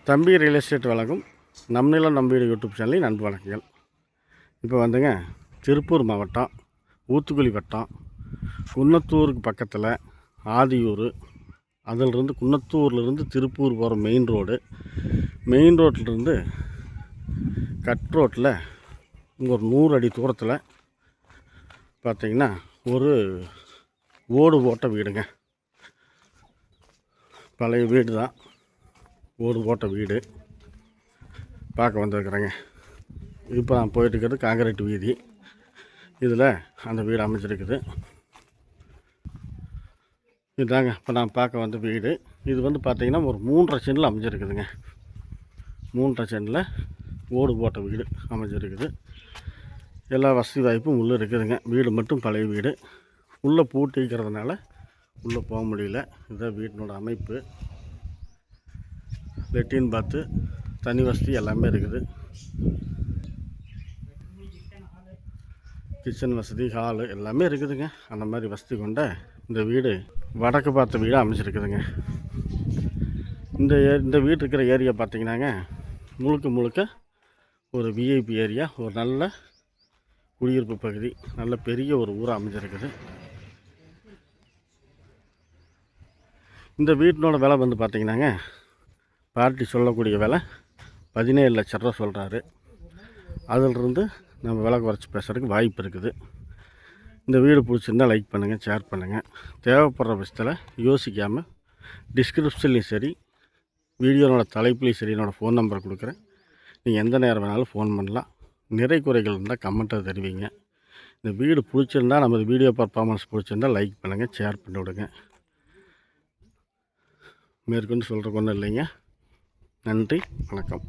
தம்பி real estate வழங்கும் நம் நிலம் நம் வீடு யூடியூப் சேனலில் அன்பு வணக்கங்கள். இப்போ வந்துங்க திருப்பூர் மாவட்டம் ஊத்துக்குளி வட்டம் குன்னத்தூருக்கு பக்கத்தில் ஆதியூர், அதிலிருந்து குன்னத்தூர்லேருந்து திருப்பூர் போகிற மெயின் ரோட்டிலிருந்து கட் ரோட்டில் ஒரு 100 அடி தூரத்தில் பார்த்திங்கன்னா ஒரு ஓடு போட்ட வீடுங்க. பழைய வீடு தான், ஓடு போட்ட வீடு பார்க்க வந்திருக்கிறேங்க. இப்போ நான் போயிட்டுருக்கிறது காங்கிரீட் வீதி. இதில் அந்த வீடு அமைச்சிருக்குது. இதுதாங்க இப்போ நான் பார்க்க வந்த வீடு. இது வந்து பார்த்திங்கன்னா ஒரு 3.5 சென்டில் அமைஞ்சிருக்குதுங்க. 3.5 சென்டில் ஓடு போட்ட வீடு அமைஞ்சிருக்குது. எல்லா வசதி வாய்ப்பும் உள்ளே இருக்குதுங்க. வீடு மட்டும் பழைய வீடு, உள்ளே பூட்டிக்கிறதுனால உள்ளே போக முடியல. இதுதான் வீட்டினோட அமைப்பு. லெட்டின் பாத்து, தனி வசதி எல்லாமே இருக்குது. கிச்சன் வசதி, ஹாலு எல்லாமே இருக்குதுங்க. அந்த மாதிரி வசதி கொண்ட இந்த வீடு வடக்கு பார்த்த வீடு அமைச்சிருக்குதுங்க. இந்த வீடு இருக்கிற ஏரியா பார்த்திங்கன்னாங்க முழுக்க ஒரு விஐபி ஏரியா, ஒரு நல்ல குடியிருப்பு பகுதி, நல்ல பெரிய ஒரு ஊராக அமைஞ்சிருக்குது. இந்த வீட்டினோட விலை வந்து பார்த்திங்கன்னாங்க பார்ட்டி சொல்லக்கூடிய விலை 17 லட்ச ரூபா சொல்கிறாரு. அதிலிருந்து நம்ம விலை குறைச்சி பேசுகிறதுக்கு வாய்ப்பு இருக்குது. இந்த வீடு பிடிச்சிருந்தால் லைக் பண்ணுங்கள், ஷேர் பண்ணுங்கள். தேவைப்படுற விஷயத்தில் யோசிக்காமல் டிஸ்கிரிப்ஷன்லேயும் சரி, வீடியோனோட தலைப்புலேயும் சரி என்னோடய ஃபோன் நம்பர் கொடுக்குறேன். நீங்கள் எந்த நேரம் வேணாலும் ஃபோன் பண்ணலாம். நிறை குறைகள் இருந்தால் கமெண்ட்டை தெரிவிங்க. இந்த வீடு பிடிச்சிருந்தால், நமது வீடியோ பர்ஃபார்மன்ஸ் பிடிச்சிருந்தால் லைக் பண்ணுங்கள், ஷேர் பண்ணி விடுங்க. மேற்கொண்டு சொல்கிறக்கு ஒன்றும் இல்லைங்க. நன்றி, வணக்கம்.